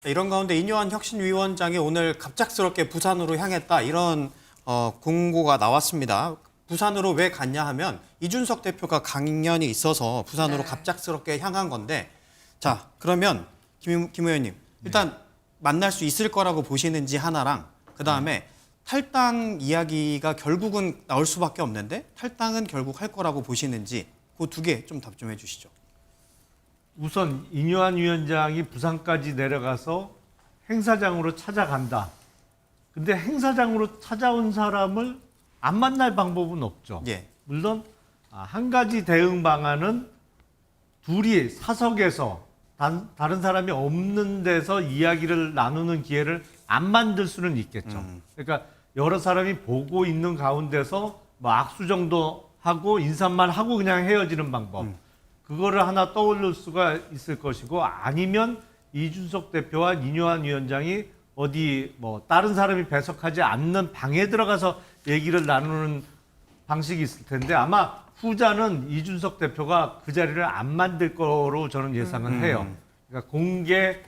이런 가운데 인요한 혁신위원장이 오늘 갑작스럽게 부산으로 향했다 이런 공고가 나왔습니다. 부산으로 왜 갔냐 하면 이준석 대표가 강연이 있어서 부산으로 갑작스럽게 향한 건데 자 그러면 김 의원님 일단 만날 수 있을 거라고 보시는지 하나랑 그다음에 탈당 이야기가 결국은 나올 수밖에 없는데 탈당은 결국 할 거라고 보시는지 그 두 개 좀 답 좀 해주시죠. 우선 인요한 위원장이 부산까지 내려가서 행사장으로 찾아간다. 근데 행사장으로 찾아온 사람을 안 만날 방법은 없죠. 예. 물론 한 가지 대응 방안은 둘이 사석에서 다른 사람이 없는 데서 이야기를 나누는 기회를 안 만들 수는 있겠죠. 그러니까 여러 사람이 보고 있는 가운데서 뭐 악수 정도 하고 인사만 하고 그냥 헤어지는 방법. 그거를 하나 떠올릴 수가 있을 것이고 아니면 이준석 대표와 인요한 위원장이 어디 뭐 다른 사람이 배석하지 않는 방에 들어가서 얘기를 나누는 방식이 있을 텐데 아마 후자는 이준석 대표가 그 자리를 안 만들 거로 저는 예상은 해요. 그러니까 공개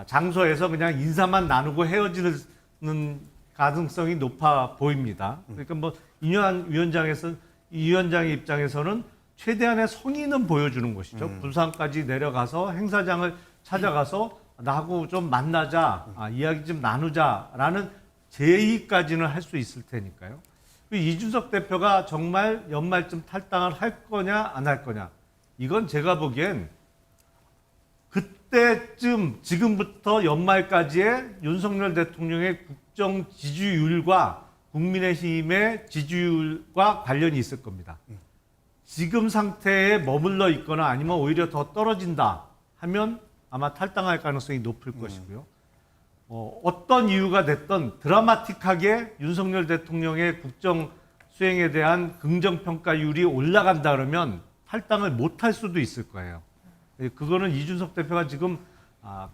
장소에서 그냥 인사만 나누고 헤어지는 가능성이 높아 보입니다. 그러니까 뭐 인요한 위원장의 입장에서는 최대한의 성의는 보여주는 것이죠. 부산까지 내려가서 행사장을 찾아가서 나하고 좀 만나자, 이야기 좀 나누자라는 제의까지는 할 수 있을 테니까요. 이준석 대표가 정말 연말쯤 탈당을 할 거냐 안 할 거냐 이건 제가 보기엔 그때쯤 지금부터 연말까지의 윤석열 대통령의 국정 지지율과 국민의힘의 지지율과 관련이 있을 겁니다. 지금 상태에 머물러 있거나 아니면 오히려 더 떨어진다 하면 아마 탈당할 가능성이 높을 것이고요. 어떤 이유가 됐든 드라마틱하게 윤석열 대통령의 국정 수행에 대한 긍정평가율이 올라간다 그러면 탈당을 못할 수도 있을 거예요. 그거는 이준석 대표가 지금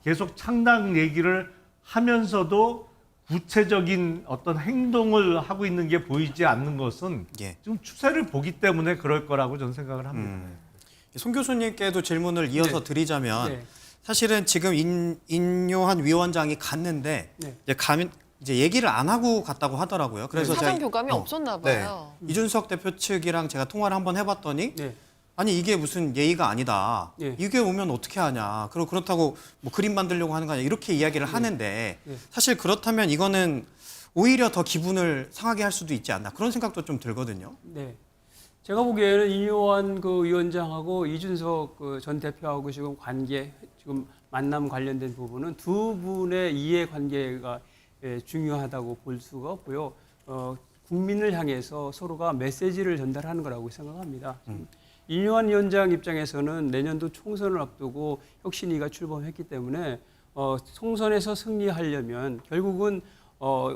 계속 창당 얘기를 하면서도 구체적인 어떤 행동을 하고 있는 게 보이지 않는 것은 지금 추세를 보기 때문에 그럴 거라고 저는 생각을 합니다. 송 교수님께도 질문을 이어서 드리자면 사실은 지금 인요한 위원장이 갔는데 이제 얘기를 안 하고 갔다고 하더라고요. 그래서 사전 교감이 없었나 봐요. 이준석 대표 측이랑 제가 통화를 한번 해봤더니 아니 이게 무슨 예의가 아니다. 이게 오면 어떻게 하냐. 그렇다고 뭐 그림 만들려고 하는 거 아니야. 이렇게 이야기를 하는데 사실 그렇다면 이거는 오히려 더 기분을 상하게 할 수도 있지 않나. 그런 생각도 좀 들거든요. 네. 제가 보기에는 인요한 위원장하고 이준석 전 대표하고 지금 지금 만남 관련된 부분은 두 분의 이해관계가 중요하다고 볼 수가 없고요. 국민을 향해서 서로가 메시지를 전달하는 거라고 생각합니다. 인요한 위원장 입장에서는 내년도 총선을 앞두고 혁신위가 출범했기 때문에 총선에서 승리하려면 결국은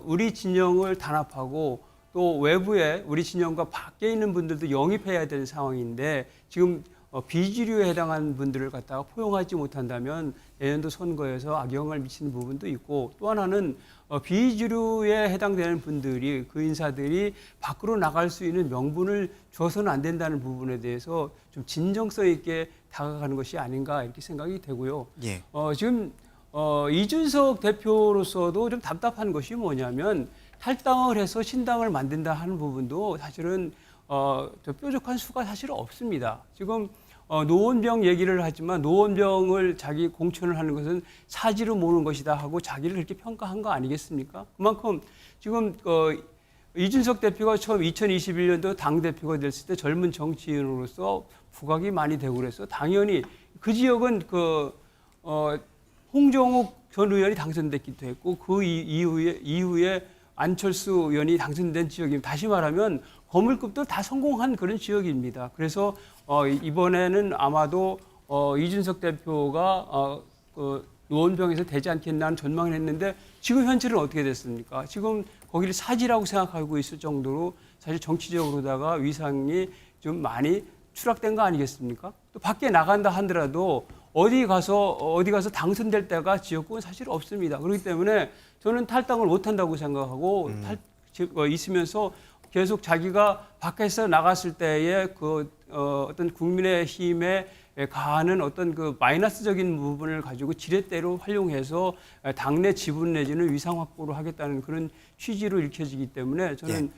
우리 진영을 단합하고 또 외부에 우리 진영과 밖에 있는 분들도 영입해야 되는 상황인데 지금 비주류에 해당하는 분들을 갖다가 포용하지 못한다면 내년도 선거에서 악영향을 미치는 부분도 있고 또 하나는 비주류에 해당되는 분들이 그 인사들이 밖으로 나갈 수 있는 명분을 줘서는 안 된다는 부분에 대해서 좀 진정성 있게 다가가는 것이 아닌가 이렇게 생각이 되고요. 지금 이준석 대표로서도 좀 답답한 것이 뭐냐면 탈당을 해서 신당을 만든다 하는 부분도 사실은 뾰족한 수가 사실 없습니다. 지금 노원병 얘기를 하지만 노원병을 자기 공천을 하는 것은 사지로 모는 것이다 하고 자기를 그렇게 평가한 거 아니겠습니까? 그만큼 지금 이준석 대표가 처음 2021년도 당대표가 됐을 때 젊은 정치인으로서 부각이 많이 되고 그래서 당연히 그 지역은 홍정욱 전 의원이 당선됐기도 했고 그 이후에 안철수 의원이 당선된 지역입니다. 다시 말하면 거물급도 다 성공한 그런 지역입니다. 그래서 이번에는 아마도 이준석 대표가 노원병에서 되지 않겠나 전망을 했는데 지금 현실은 어떻게 됐습니까? 지금 거기를 사지라고 생각하고 있을 정도로 사실 정치적으로다가 위상이 좀 많이 추락된 거 아니겠습니까? 또 밖에 나간다 하더라도 어디 가서 당선될 때가 지역구는 사실 없습니다. 그렇기 때문에 저는 탈당을 못 한다고 생각하고 있으면서 계속 자기가 밖에서 나갔을 때의 어떤 국민의힘에 가하는 어떤 그 마이너스적인 부분을 가지고 지렛대로 활용해서 당내 지분 내지는 위상 확보를 하겠다는 그런 취지로 읽혀지기 때문에 저는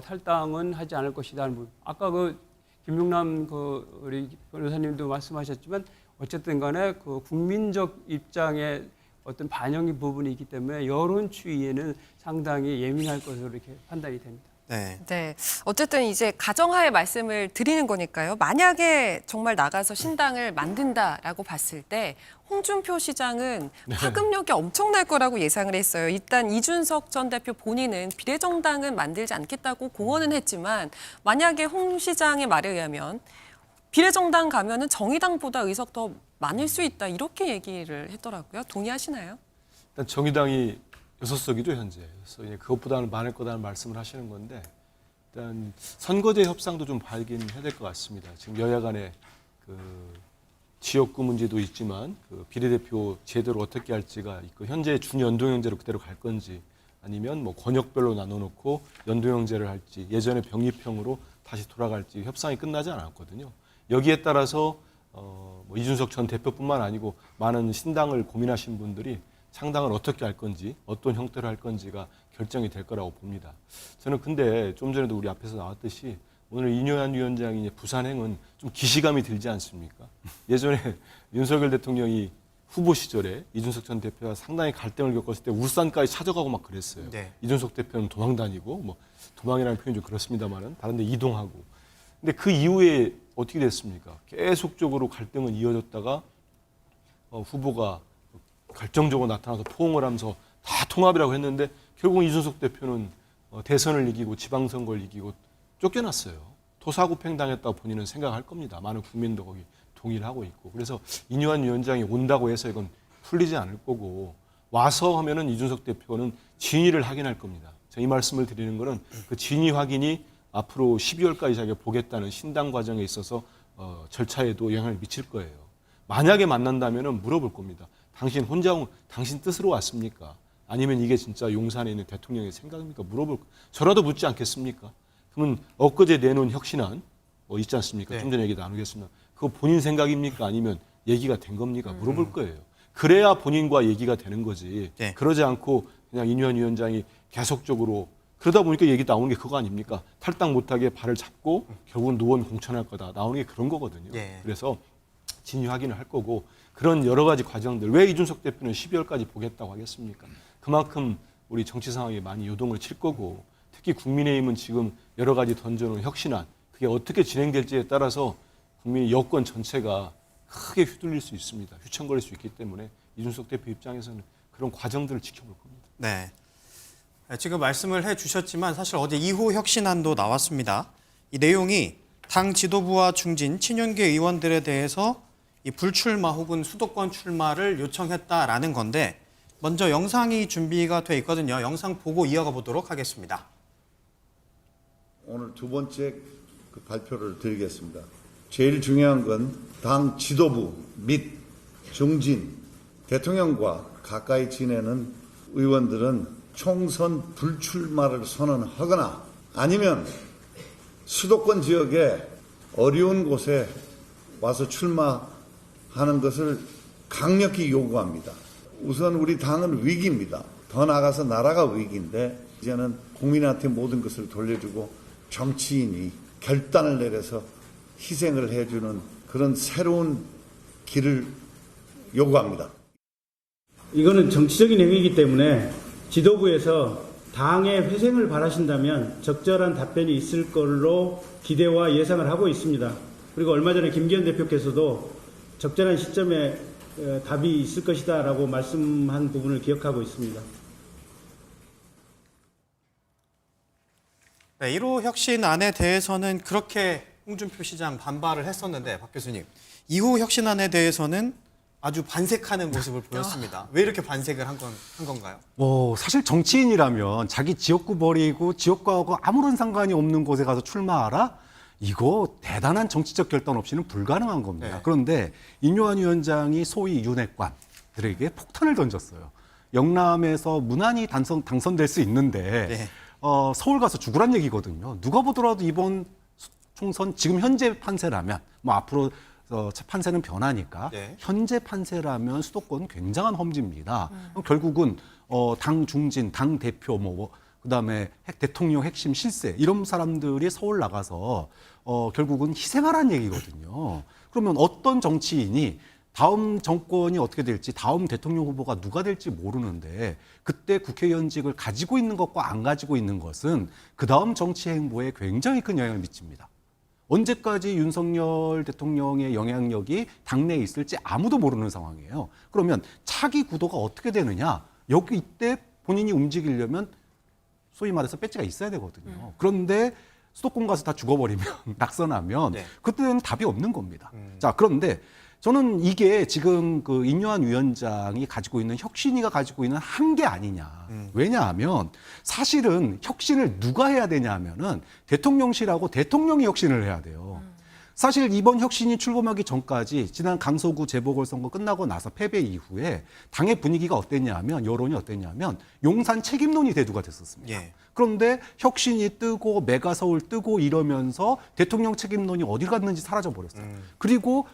탈당은 하지 않을 것이다는 부분. 아까 그 김용남 그 우리 변호사님도 말씀하셨지만 어쨌든 간에 그 국민적 입장에 어떤 반영의 부분이 있기 때문에 여론 추이에는 상당히 예민할 것으로 이렇게 판단이 됩니다. 네. 네. 어쨌든 이제 가정하에 말씀을 드리는 거니까요. 만약에 정말 나가서 신당을 만든다라고 봤을 때 홍준표 시장은 파급력이 엄청날 거라고 예상을 했어요. 일단 이준석 전 대표 본인은 비례정당은 만들지 않겠다고 공언은 했지만 만약에 홍 시장의 말에 의하면 비례정당 가면은 정의당보다 의석 더 많을 수 있다 이렇게 얘기를 했더라고요. 동의하시나요? 일단 정의당이 6석이죠 현재. 그래서 이제 그것보다는 많을 거다는 말씀을 하시는 건데 일단 선거제 협상도 좀 봐야긴 해야 될 것 같습니다. 지금 여야 간에 그 지역구 문제도 있지만 그 비례대표 제도를 어떻게 할지가 있고 현재 준연동형제로 그대로 갈 건지 아니면 뭐 권역별로 나눠놓고 연동형제를 할지 예전의 병립형으로 다시 돌아갈지 협상이 끝나지 않았거든요. 여기에 따라서 뭐 이준석 전 대표뿐만 아니고 많은 신당을 고민하신 분들이 창당을 어떻게 할 건지 어떤 형태로 할 건지가 결정이 될 거라고 봅니다. 저는 근데 좀 전에도 우리 앞에서 나왔듯이 오늘 이뇨한 위원장이 이제 부산행은 좀 기시감이 들지 않습니까? 예전에 윤석열 대통령이 후보 시절에 이준석 전 대표와 상당히 갈등을 겪었을 때 울산까지 찾아가고 막 그랬어요. 네. 이준석 대표는 도망 다니고 뭐 도망이라는 표현이 좀 그렇습니다만은 다른 데 이동하고. 근데 그 이후에 어떻게 됐습니까? 계속적으로 갈등은 이어졌다가 후보가 결정적으로 나타나서 포옹을 하면서 다 통합이라고 했는데 결국 이준석 대표는 대선을 이기고 지방선거를 이기고 쫓겨났어요. 토사구팽 당했다고 본인은 생각할 겁니다. 많은 국민도 거기 동의를 하고 있고. 그래서 이뇨한 위원장이 온다고 해서 이건 풀리지 않을 거고 와서 하면은 이준석 대표는 진위를 확인할 겁니다. 제가 이 말씀을 드리는 거는 그 진위 확인이 앞으로 12월까지 자기가 보겠다는 신당 과정에 있어서 절차에도 영향을 미칠 거예요. 만약에 만난다면은 물어볼 겁니다. 당신 혼자 당신 뜻으로 왔습니까? 아니면 이게 진짜 용산에 있는 대통령의 생각입니까? 저라도 묻지 않겠습니까? 그러면 엊그제 내놓은 혁신안 있지 않습니까? 네. 좀 전에 얘기 나누겠습니다. 그거 본인 생각입니까? 아니면 얘기가 된 겁니까? 물어볼 거예요. 그래야 본인과 얘기가 되는 거지. 네. 그러지 않고 그냥 이뇨한 위원장이 계속적으로 그러다 보니까 얘기 나오는 게 그거 아닙니까? 탈당 못하게 발을 잡고 결국은 노원 공천할 거다. 나오는 게 그런 거거든요. 네. 그래서 진위 확인을 할 거고 그런 여러 가지 과정들 왜 이준석 대표는 12월까지 보겠다고 하겠습니까? 그만큼 우리 정치 상황에 많이 요동을 칠 거고 특히 국민의힘은 지금 여러 가지 던져놓은 혁신안 그게 어떻게 진행될지에 따라서 국민 여권 전체가 크게 휘둘릴 수 있습니다. 휘청거릴 수 있기 때문에 이준석 대표 입장에서는 그런 과정들을 지켜볼 겁니다. 네. 지금 말씀을 해주셨지만 사실 어제 2호 혁신안도 나왔습니다. 이 내용이 당 지도부와 중진, 친윤계 의원들에 대해서 이 불출마 혹은 수도권 출마를 요청했다라는 건데 먼저 영상이 준비가 돼 있거든요. 영상 보고 이어가 보도록 하겠습니다. 오늘 두 번째 그 발표를 드리겠습니다. 제일 중요한 건 당 지도부 및 중진, 대통령과 가까이 지내는 의원들은 총선 불출마를 선언하거나 아니면 수도권 지역에 어려운 곳에 와서 출마하는 것을 강력히 요구합니다. 우선 우리 당은 위기입니다. 더 나아가서 나라가 위기인데 이제는 국민한테 모든 것을 돌려주고 정치인이 결단을 내려서 희생을 해주는 그런 새로운 길을 요구합니다. 이거는 정치적인 행위이기 때문에 지도부에서 당의 회생을 바라신다면 적절한 답변이 있을 걸로 기대와 예상을 하고 있습니다. 그리고 얼마 전에 김기현 대표께서도 적절한 시점에 답이 있을 것이다라고 말씀한 부분을 기억하고 있습니다. 네, 1호 혁신안에 대해서는 그렇게 홍준표 시장 반발을 했었는데 박 교수님 2호 혁신안에 대해서는 아주 반색하는 모습을 보였습니다. 왜 이렇게 반색을 한 건가요? 사실 정치인이라면 자기 지역구 버리고 지역구하고 아무런 상관이 없는 곳에 가서 출마하라? 이거 대단한 정치적 결단 없이는 불가능한 겁니다. 네. 그런데 이뇨한 위원장이 소위 윤핵관들에게 폭탄을 던졌어요. 영남에서 무난히 당선될 수 있는데 네. 서울 가서 죽으란 얘기거든요. 누가 보더라도 이번 총선 지금 현재 판세라면 뭐 앞으로 판세는 변하니까 네. 현재 판세라면 수도권 굉장한 험지입니다. 결국은 당 중진, 당 대표 그다음에 대통령 핵심 실세 이런 사람들이 서울 나가서 결국은 희생하라는 얘기거든요. 그러면 어떤 정치인이 다음 정권이 어떻게 될지, 다음 대통령 후보가 누가 될지 모르는데 그때 국회의원직을 가지고 있는 것과 안 가지고 있는 것은 그 다음 정치 행보에 굉장히 큰 영향을 미칩니다. 언제까지 윤석열 대통령의 영향력이 당내에 있을지 아무도 모르는 상황이에요. 그러면 차기 구도가 어떻게 되느냐? 여기 이때 본인이 움직이려면 소위 말해서 배지가 있어야 되거든요. 그런데 수도권 가서 다 죽어버리면 낙선하면 네. 그때는 답이 없는 겁니다. 자, 그런데 저는 이게 지금 그 인요한 위원장이 가지고 있는 혁신위가 가지고 있는 한계 아니냐. 왜냐하면 사실은 혁신을 누가 해야 되냐 하면은 대통령실하고 대통령이 혁신을 해야 돼요. 사실 이번 혁신이 출범하기 전까지 지난 강서구 재보궐선거 끝나고 나서 패배 이후에 당의 분위기가 어땠냐 하면 여론이 어땠냐 하면 용산 책임론이 대두가 됐었습니다. 예. 그런데 혁신이 뜨고 메가서울 뜨고 이러면서 대통령 책임론이 어디 갔는지 사라져 버렸어요. 그리고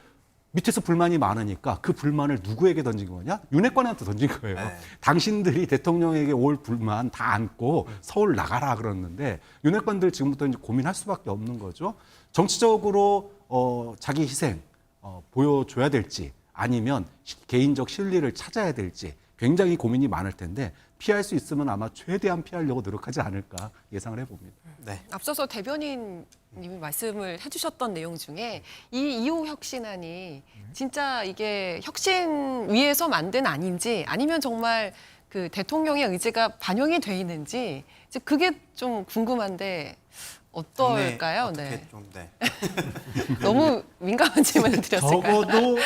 밑에서 불만이 많으니까 그 불만을 누구에게 던진 거냐? 윤핵관한테 던진 거예요. 네. 당신들이 대통령에게 올 불만 다 안고 서울 나가라 그러는데 윤핵관들 지금부터 이제 고민할 수밖에 없는 거죠. 정치적으로 자기 희생 보여줘야 될지 아니면 개인적 실리를 찾아야 될지 굉장히 고민이 많을 텐데 피할 수 있으면 아마 최대한 피하려고 노력하지 않을까 예상을 해봅니다. 네. 앞서서 대변인님이 말씀을 해주셨던 내용 중에 이 2호 혁신안이 진짜 이게 혁신 위에서 만든 안인지 아니면 정말 그 대통령의 의지가 반영이 돼 있는지 이제 그게 좀 궁금한데 어떨까요? 어떻게 네. 좀, 네. 너무 민감한 질문을 드렸을까요? 적어도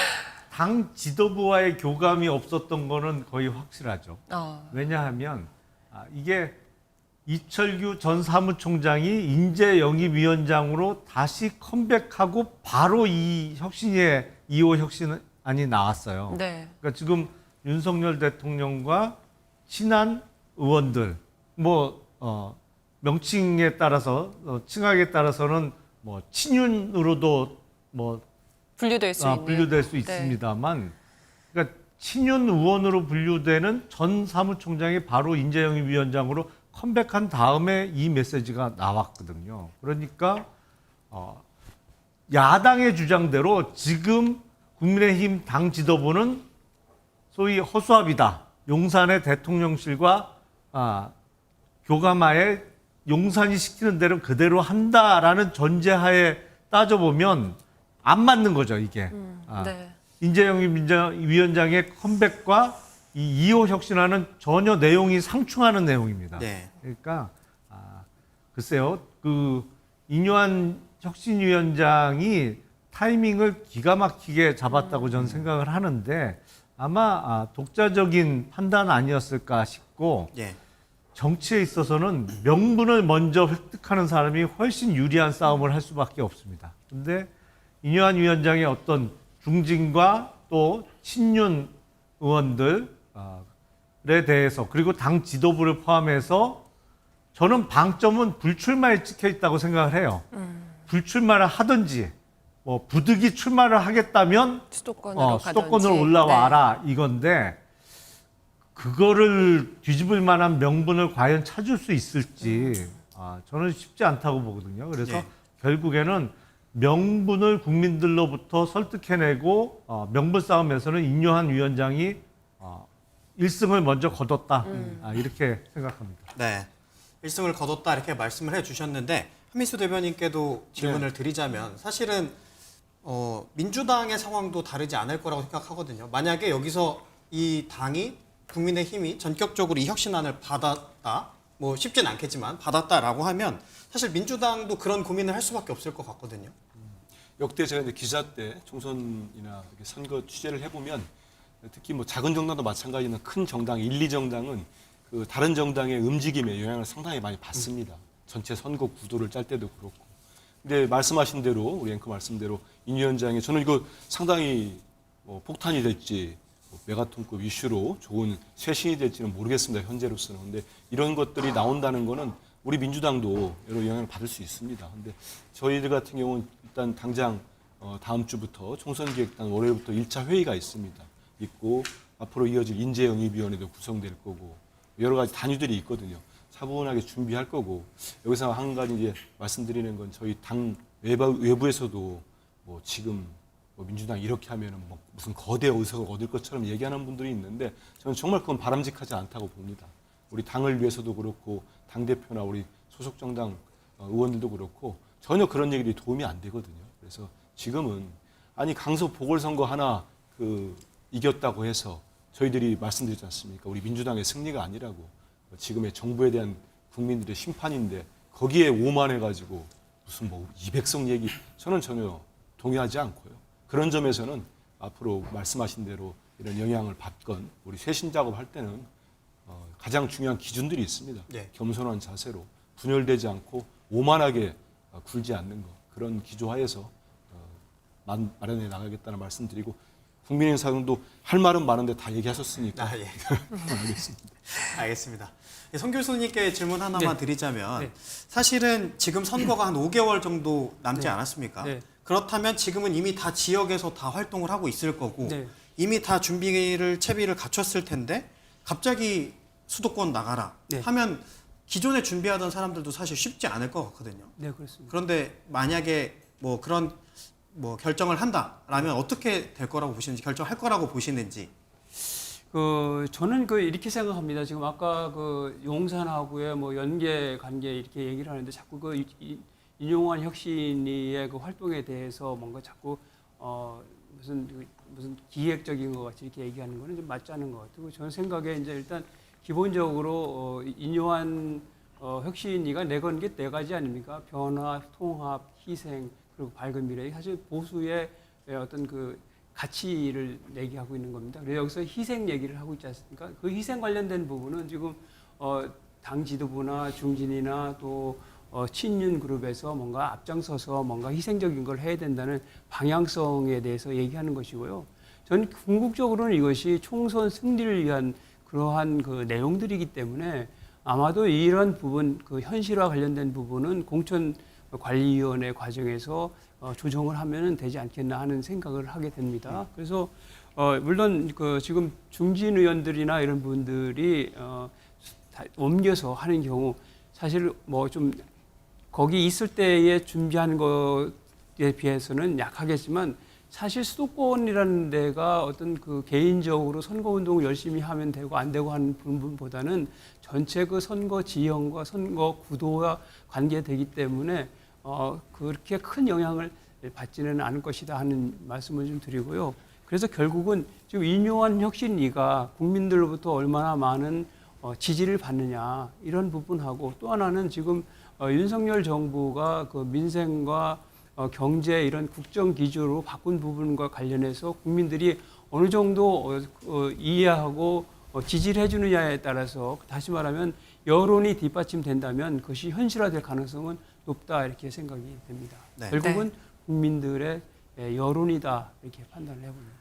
당 지도부와의 교감이 없었던 거는 거의 확실하죠. 왜냐하면 이게 이철규 전 사무총장이 인재영입위원장으로 다시 컴백하고 바로 이 혁신의 2호 혁신안이 나왔어요. 네. 그러니까 지금 윤석열 대통령과 친한 의원들, 명칭에 따라서 칭하게 따라서는 친윤으로도 분류될 수 있는. 분류될 수 네. 있습니다만, 그러니까 친윤 의원으로 분류되는 전 사무총장이 바로 인재영입위원장으로 컴백한 다음에 이 메시지가 나왔거든요. 그러니까 야당의 주장대로 지금 국민의힘 당 지도부는 소위 허수아비다. 용산의 대통령실과 교감하에 용산이 시키는 대로 그대로 한다라는 전제하에 따져보면 안 맞는 거죠, 이게. 네. 인재영입 위원장의 컴백과 이 2호 혁신안은 전혀 내용이 상충하는 내용입니다. 네. 그러니까 글쎄요, 그 인요한 혁신위원장이 타이밍을 기가 막히게 잡았다고 저는 생각을 하는데 아마 독자적인 판단 아니었을까 싶고 예. 정치에 있어서는 명분을 먼저 획득하는 사람이 훨씬 유리한 싸움을 할 수밖에 없습니다. 그런데 인요한 위원장의 어떤 중진과 또 친윤 의원들에 대해서 그리고 당 지도부를 포함해서 저는 방점은 불출마에 찍혀 있다고 생각을 해요. 불출마를 하든지 부득이 출마를 하겠다면 수도권으로 수도권으로 가든지. 올라와라 이건데 그거를 뒤집을 만한 명분을 과연 찾을 수 있을지 저는 쉽지 않다고 보거든요. 그래서 예. 결국에는 명분을 국민들로부터 설득해내고 명분 싸움에서는 인요한 위원장이 1승을 먼저 거뒀다 이렇게 생각합니다. 네. 1승을 거뒀다 이렇게 말씀을 해주셨는데 한미수 대변인께도 질문을 드리자면 사실은 민주당의 상황도 다르지 않을 거라고 생각하거든요. 만약에 여기서 이 당이 국민의힘이 전격적으로 이 혁신안을 받았다, 쉽진 않겠지만 받았다라고 하면 사실 민주당도 그런 고민을 할 수밖에 없을 것 같거든요. 역대 제가 이제 기자 때 총선이나 이렇게 선거 취재를 해보면 특히 작은 정당도 마찬가지나 큰 정당, 1, 2정당은 그 다른 정당의 움직임에 영향을 상당히 많이 받습니다. 전체 선거 구도를 짤 때도 그렇고. 근데 말씀하신 대로 우리 앵커 말씀대로 인 위원장이 저는 이거 상당히 폭탄이 될지 메가톤급 이슈로 좋은 쇄신이 될지는 모르겠습니다. 현재로서는. 근데 이런 것들이 나온다는 거는 우리 민주당도 여러 영향을 받을 수 있습니다. 근데 저희들 같은 경우는 일단 당장 다음 주부터 총선기획단 월요일부터 1차 회의가 있고 앞으로 이어질 인재영입위원회도 구성될 거고 여러 가지 단위들이 있거든요. 차분하게 준비할 거고 여기서 한 가지 이제 말씀드리는 건 저희 당 외부에서도 뭐 지금 뭐 민주당 이렇게 하면은 뭐 무슨 거대 의석을 얻을 것처럼 얘기하는 분들이 있는데 저는 정말 그건 바람직하지 않다고 봅니다. 우리 당을 위해서도 그렇고 당대표나 우리 소속 정당 의원들도 그렇고 전혀 그런 얘기들이 도움이 안 되거든요. 그래서 지금은 아니 강서 보궐선거 하나 이겼다고 해서 저희들이 말씀드렸지 않습니까? 우리 민주당의 승리가 아니라고 지금의 정부에 대한 국민들의 심판인데 거기에 오만해가지고 무슨 뭐 200석 얘기 저는 전혀 동의하지 않고요. 그런 점에서는 앞으로 말씀하신 대로 이런 영향을 받건 우리 쇄신 작업할 때는 가장 중요한 기준들이 있습니다. 네. 겸손한 자세로 분열되지 않고 오만하게 굴지 않는 것 그런 기조하에서 마련해 나가겠다는 말씀드리고 국민의힘 사람도 할 말은 많은데 다 얘기하셨으니까 예. 알겠습니다. 송 교수님께 질문 하나만 네. 드리자면 네. 사실은 지금 선거가 한 5개월 정도 남지 네. 않았습니까? 네. 그렇다면 지금은 이미 다 지역에서 다 활동을 하고 있을 거고 네. 이미 다 채비를 갖췄을 텐데 갑자기 수도권 나가라 네. 하면 기존에 준비하던 사람들도 사실 쉽지 않을 것 같거든요. 네, 그렇습니다. 그런데 만약에 뭐 그런 결정을 한다라면 어떻게 될 거라고 보시는지 결정할 거라고 보시는지. 저는 이렇게 생각합니다. 지금 아까 용산하고의 뭐 연계 관계 이렇게 얘기를 하는데 자꾸 인용환 혁신위의 활동에 대해서 뭔가 자꾸 무슨 기획적인 것 같이 이렇게 얘기하는 거는 좀 맞지 않은 것 같고 저는 생각에 이제 일단 기본적으로 인용환 혁신위가 내건 게 네 가지 아닙니까? 변화, 통합, 희생 그리고 밝은 미래. 사실 보수의 어떤 가치를 얘기하고 있는 겁니다. 그래서 여기서 희생 얘기를 하고 있지 않습니까? 그 희생 관련된 부분은 지금 당 지도부나 중진이나 또 친윤 그룹에서 뭔가 앞장서서 뭔가 희생적인 걸 해야 된다는 방향성에 대해서 얘기하는 것이고요. 저는 궁극적으로는 이것이 총선 승리를 위한 그러한 내용들이기 때문에 아마도 이런 부분, 현실화 관련된 부분은 공천관리위원회 과정에서 조정을 하면 되지 않겠나 하는 생각을 하게 됩니다. 그래서 물론 지금 중진 의원들이나 이런 분들이 다 옮겨서 하는 경우 사실 뭐 좀 거기 있을 때에 준비한 것에 비해서는 약하겠지만 사실 수도권이라는 데가 어떤 개인적으로 선거운동을 열심히 하면 되고 안 되고 하는 부분보다는 전체 선거 지형과 선거 구도와 관계되기 때문에 그렇게 큰 영향을 받지는 않을 것이다 하는 말씀을 좀 드리고요. 그래서 결국은 지금 인용환 혁신위가 국민들로부터 얼마나 많은 지지를 받느냐 이런 부분하고 또 하나는 지금 윤석열 정부가 민생과 경제 이런 국정 기조로 바꾼 부분과 관련해서 국민들이 어느 정도 이해하고 지지를 해주느냐에 따라서 다시 말하면 여론이 뒷받침된다면 그것이 현실화될 가능성은 높다 이렇게 생각이 됩니다. 네. 결국은 국민들의 여론이다 이렇게 판단을 해봅니다.